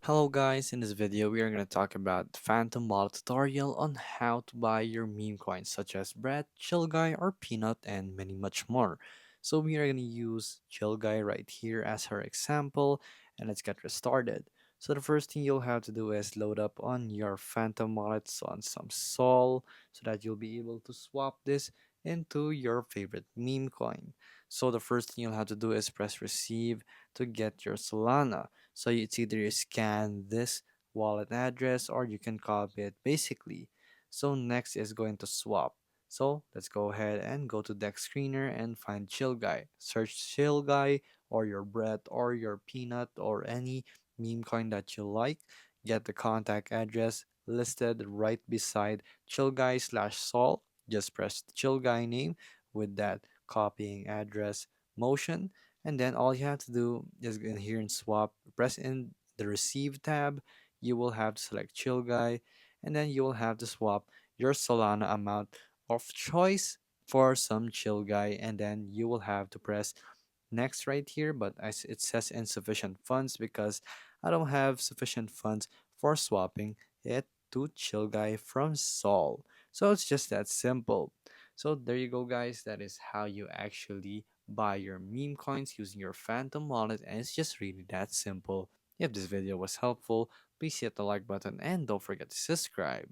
Hello guys, in this video we are going to talk about Phantom Wallet tutorial on how to buy your meme coins such as BRET, Chill Guy, or Peanut, and many much more. So we are going to use Chill Guy right here as our example, and let's get started. So the first thing you'll have to do is load up on your Phantom Wallet on some Sol so that you'll be able to swap this into your favorite meme coin. So the first thing you'll have to do is press receive to get your Solana. So it's either you scan this wallet address or you can copy it basically. So next is going to swap. So let's go ahead and go to deck screener and find Chill Guy. Search Chill Guy or your Bread or your Peanut or any meme coin that you like. Get the contact address listed right beside Chill Guy slash Sol. Just press the Chill Guy name with that copying address motion, and then all you have to do is in here and swap, press in the receive tab. You will have to select Chill Guy, and then you will have to swap your Solana amount of choice for some Chill Guy, and then you will have to press next right here, but as it says insufficient funds because I don't have sufficient funds for swapping it to Chill Guy from Sol. So it's just that simple. So there you go guys, that is how you actually buy your meme coins using your Phantom wallet, and it's just really that simple. If this video was helpful, please hit the like button and don't forget to subscribe.